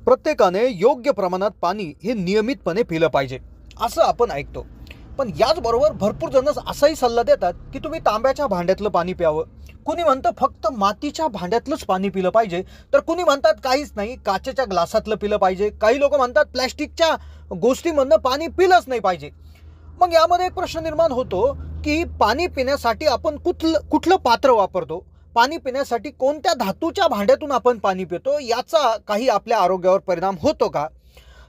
प्रत्येकाने योग्य प्रमाणात पाणी हे नियमितपणे पिलं पाहिजे असं आपण ऐकतो। पण याचबरोबर भरपूर जण असाही सल्ला देतात की तुम्ही तांब्याच्या भांड्यातलं पाणी प्यावं। कुणी म्हणतं फक्त मातीच्या भांड्यातलंच पाणी पिलं पाहिजे, तर कुणी म्हणतात काहीच नाही, काचेच्या ग्लासातलं पिलं पाहिजे। काही लोक म्हणतात प्लॅस्टिकच्या गोष्टीमधनं पाणी पिलंच नाही पाहिजे। मग यामध्ये एक प्रश्न निर्माण होतो की पाणी पिण्यासाठी आपण कुठलं पात्र वापरतो, पाणी पिण्यासाठी कोणत्या धातूच्या भांड्यातून आपण पाणी पितो, याचा काही आपल्या आरोग्यावर परिणाम होतो का?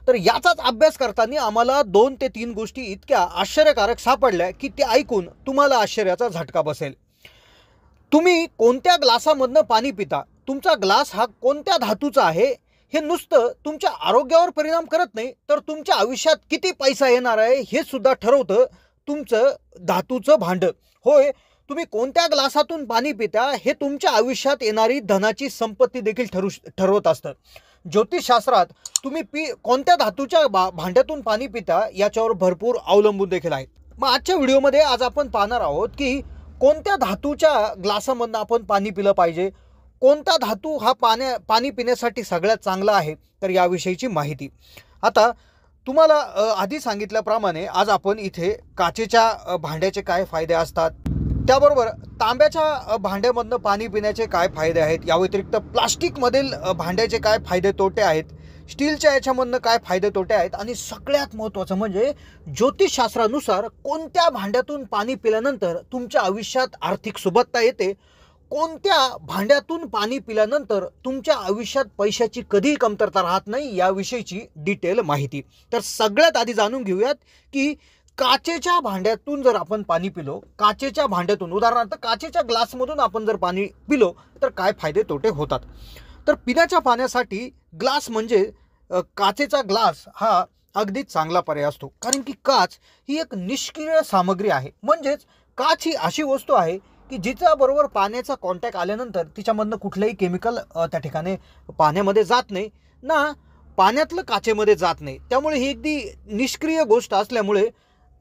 तर याचाच अभ्यास करताना आम्हाला 2 ते 3 गोष्टी इतक्या आश्चर्यकारक सापडल्या की ते ऐकून तुम्हाला आश्चर्याचा झटका बसेल। तुम्ही कोणत्या ग्लासामधनं पाणी पिता, तुमचा ग्लास हा कोणत्या धातूचा आहे, हे नुसतं तुमच्या आरोग्यावर परिणाम करत नाही, तर तुमच्या आयुष्यात किती पैसा येणार आहे हे सुद्धा ठरवतं तुमचं धातूचं भांडं। होय, तुम्ही कोणत्या ग्लासातून पाणी पिता हे तुमच्या आयुष्यात येणारी धनाची संपत्ती देखील ठरवत असतं। ज्योतिषशास्त्रात तुम्ही कोणत्या धातूच्या भांड्यातून पाणी पिता याच्यावर भरपूर अवलंबून देखील आहे। मग आजच्या व्हिडिओमध्ये आज आपण पाहणार आहोत की कोणत्या धातूच्या ग्लासामधनं आपण पाणी पिलं पाहिजे, कोणता धातू हा पाणी पिण्यासाठी सगळ्यात चांगला आहे, तर याविषयीची माहिती। आता तुम्हाला आधी सांगितल्याप्रमाणे आज आपण इथे काचेच्या भांड्याचे काय फायदे असतात, त्याबरोबर तांब्याच्या भांड्यामधनं पाणी पिण्याचे काय फायदे आहेत, या व्यतिरिक्त प्लास्टिकमधील भांड्याचे काय फायदे तोटे आहेत, स्टीलच्या याच्यामधनं काय फायदे तोटे आहेत, आणि सगळ्यात महत्त्वाचं म्हणजे ज्योतिषशास्त्रानुसार कोणत्या भांड्यातून पाणी पिल्यानंतर तुमच्या आयुष्यात आर्थिक सुबत्ता येते, कोणत्या भांड्यातून पाणी पिल्यानंतर तुमच्या आयुष्यात पैशाची कधीही कमतरता राहत नाही, याविषयीची डिटेल माहिती। तर सगळ्यात आधी जाणून घेऊयात की काचेच्या भांड्यातून जर आपण पाणी पिलो, काचेच्या भांड्यातून उदाहरणार्थ काचेच्या ग्लासमधून आपण जर पाणी पिलो तर काय फायदे तोटे होतात। तर पिण्याच्या पाण्यासाठी ग्लास म्हणजे काचेचा ग्लास हा अगदी चांगला पर्याय असतो, कारण की काच ही एक निष्क्रिय सामग्री आहे। म्हणजेच काच ही अशी वस्तू आहे की जिच्या बरोबर पाण्याचा कॉन्टॅक्ट आल्यानंतर तिच्यामधनं कुठलंही केमिकल त्या ठिकाणी पाण्यामध्ये जात नाही ना, पाण्यातलं काचेमध्ये जात नाही। त्यामुळे ही अगदी निष्क्रिय गोष्ट असल्यामुळे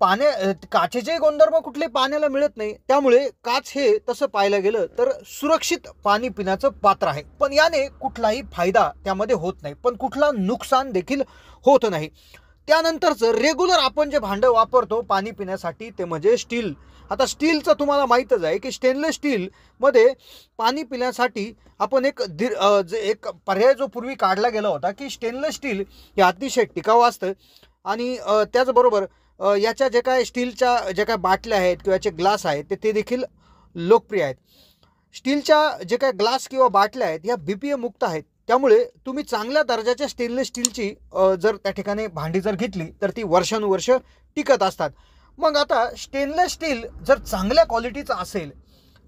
काचेचे गुणधर्म कुठले पाण्याला मिळत नाही, त्यामुळे काच हे तसं पाहायला गेलं तर सुरक्षित पाणी पिण्याचं पात्र आहे। पण याने कुठलाही फायदा त्यामध्ये होत नाही, पण कुठला नुकसान देखील होत नाही। त्यानंतरचं रेग्युलर आपण जे भांडं वापरतो पाणी पिण्यासाठी ते म्हणजे स्टील। आता स्टीलचं तुम्हाला माहीतच आहे की स्टेनलेस स्टीलमध्ये पाणी पिण्यासाठी आपण एक पर्याय जो पूर्वी काढला गेला होता की स्टेनलेस स्टील हे अतिशय टिकाऊ असतं, आणि त्याचबरोबर याच्या जे काय स्टीलच्या जे काय बाटल्या आहेत किंवा याचे ग्लास आहेत ते देखील लोकप्रिय आहेत। स्टीलच्या जे काय ग्लास किंवा बाटल्या आहेत या BPA मुक्त आहेत, त्यामुळे तुम्ही चांगल्या दर्जाच्या स्टेनलेस स्टीलची जर त्या ठिकाणी भांडी जर घेतली तर ती वर्षानुवर्ष टिकत असतात। मग आता स्टेनलेस स्टील जर चांगल्या क्वालिटीचं असेल,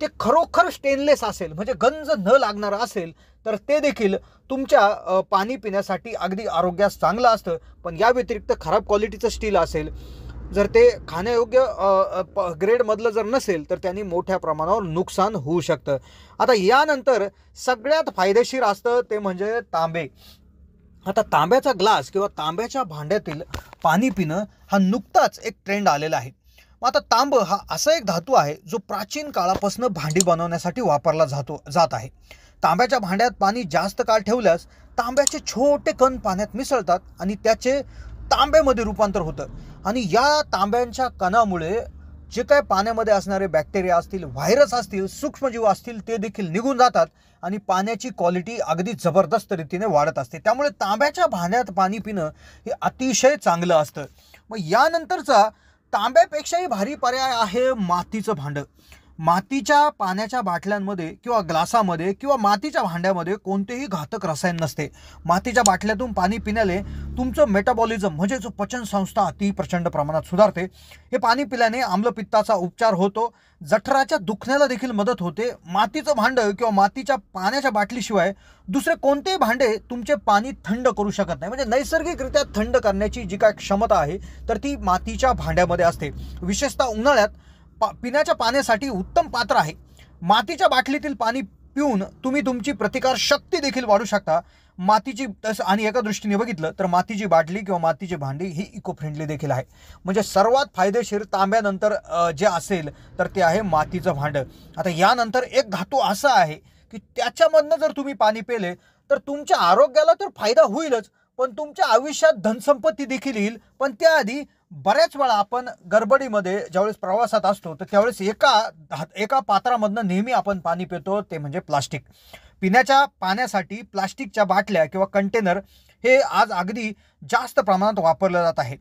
ते खरोखर स्टेनलेस असेल म्हणजे गंज न लागणारं असेल, तर ते देखील तुमच्या पाणी पिण्यासाठी अगदी आरोग्यास चांगलं असतं। पण या व्यतिरिक्त खराब क्वालिटीचं स्टील असेल, जर ते खाण्यायोग्य ग्रेडमधलं जर नसेल, तर त्यांनी मोठ्या प्रमाणावर नुकसान होऊ शकतं। आता यानंतर सगळ्यात फायदेशीर असतं ते म्हणजे तांबे। आता तांब्याचा ग्लास किंवा तांब्याच्या भांड्यातील पाणी पिणं हा नुकताच एक ट्रेंड आलेला आहे। आता तांब हा असा एक धातू आहे जो प्राचीन काळापासून भांडी बनवण्यासाठी वापरला जात आहे। तांब्याच्या भांड्यात पाणी जास्त काळ ठेवल्यास तांब्याचे छोटे कण पाण्यात मिसळतात आणि त्याचे तांब्यामध्ये रूपांतर होतं, आणि या तांब्यांच्या कणामुळे जे काय पाण्यामध्ये असणारे बॅक्टेरिया असतील, व्हायरस असतील, सूक्ष्मजीव असतील, ते देखील निघून जातात आणि पाण्याची क्वालिटी अगदी जबरदस्त रीतीने वाढत असते। त्यामुळे तांब्याच्या भांड्यात पाणी पिणं हे अतिशय चांगलं असतं। मग यानंतरचा तांब्यापेक्षाही भारी पर्याय आहे मातीचं भांडं। मातीच्या पाण्याच्या बाटल्यांमध्ये किंवा ग्लासामध्ये किंवा मातीच्या भांड्यामध्ये कोणतेही घातक रसायन नसते। मातीच्या बाटल्यातून पाणी पिण्याने तुमचं मेटाबॉलिझम म्हणजे जो पचन संस्था अति प्रचंड प्रमाणात सुधारते। हे पाणी पिल्याने आम्लपित्ताचा उपचार होतो, जठराच्या दुखण्याला देखील मदत होते। मातीचं भांडं किंवा मातीच्या पाण्याच्या बाटलीशिवाय दुसरे कोणतेही भांडे तुमचे पाणी थंड करू शकत नाही। म्हणजे नैसर्गिकरित्या थंड करण्याची जी काय क्षमता आहे तर ती मातीच्या भांड्यामध्ये असते। विशेषतः उन्हाळ्यात पिण्याच्या पाण्यासाठी उत्तम पात्र आहे। मातीच्या बाटलीतील पाणी पिऊन तुम्ही तुमची प्रतिकार शक्ती देखील वाढवू शकता। आणि एका दृष्टीने बघितलं तर मातीची बाटली किंवा मातीची भांडी ही इको फ्रेंडली देखील आहे। म्हणजे सर्वात फायदेशीर तांब्यानंतर जे असेल तर ते आहे मातीचं भांडं। आता यानंतर एक धातू असा आहे की त्याच्यामधनं जर तुम्ही पाणी पिले तर तुमच्या आरोग्याला तर फायदा होईलच, पण तुमच्या आयुष्यात धनसंपत्ती देखील येईल. पण त्याआधी बऱ्याच वेळा आपण गडबडीमध्ये ज्यावेळेस प्रवासात असतो तर त्यावेळेस एका पात्रामधनं नेहमी आपण पाणी पितो, ते म्हणजे प्लास्टिक. पिण्याच्या पाण्यासाठी प्लास्टिकच्या बाटल्या किंवा कंटेनर हे आज अगदी जास्त प्रमाणात वापरलं जात आहे.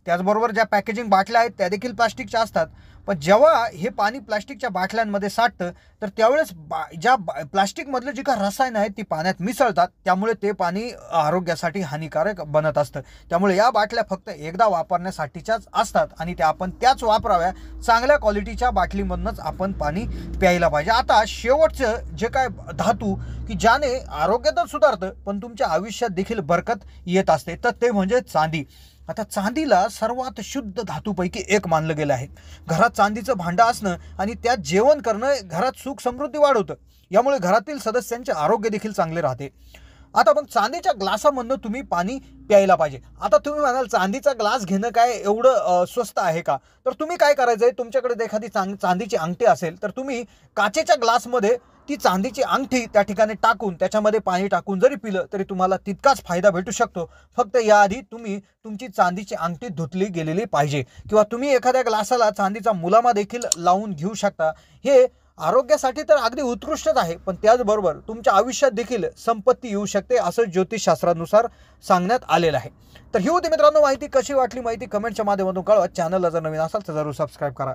त्याचबरोबर ज्या पॅकेजिंग बाटल्या आहेत त्या देखील प्लास्टिकच्या असतात. पण जेव्हा हे पाणी प्लास्टिकच्या बाटल्यांमध्ये साठतं तर त्यावेळेस प्लास्टिकमधलं जी काही रसायनं आहेत ती पाण्यात मिसळतात. त्यामुळे ते पाणी आरोग्यासाठी हानिकारक बनत असतं. त्यामुळे या बाटल्या फक्त एकदा वापरण्यासाठीच्याच असतात आणि त्या आपण त्याच वापराव्या. चांगल्या क्वालिटीच्या बाटलीमधूनच आपण पाणी प्यायला पाहिजे. आता शेवटचं जे काय धातू की ज्याने आरोग्य तर सुधारतं पण तुमच्या आयुष्यात देखील बरकत येत असते तर ते म्हणजे चांदी. आता चांदीला सर्वात शुद्ध धातूपैकी एक मानलं गेलं आहे. घरात चांदीचं भांडं असणं आणि त्यात जेवण करणं घरात सुख समृद्धी वाढवतं. यामुळे घरातील सदस्यांचे आरोग्य देखील चांगले राहते. आता मग चांदीच्या ग्लासामधनं तुम्ही पाणी प्यायला पाहिजे. आता तुम्ही म्हणाल चांदीचा ग्लास घेणं काय एवढं स्वस्त आहे का? तर तुम्ही काय करायचंय, तुमच्याकडे एखादी चांदीची अंगठी असेल तर तुम्ही काचेच्या ग्लासमध्ये ती चांदीची अंगठी त्या ठिकाणी टाकून त्याच्यामध्ये पाणी टाकून जरी पिलं तरी तुम्हाला तितकाच फायदा भेटू शकतो. फक्त याआधी तुम्ही तुमची चांदीची अंगठी धुतली गेलेली पाहिजे किंवा तुम्ही एखाद्या ग्लासाला चांदीचा मुलामा देखील लावून घेऊ शकता. हे आरोग्यासाठी तर अगदी उत्कृष्टच आहे, पण त्याचबरोबर तुमच्या आयुष्यात देखील संपत्ती येऊ शकते असं ज्योतिषशास्त्रानुसार सांगण्यात आलेलं आहे. तर ही होती मित्रांनो माहिती. कशी वाटली माहिती कमेंटच्या माध्यमातून कळवा. चॅनलला जर नवीन असाल तर जरूर सबस्क्राईब करा.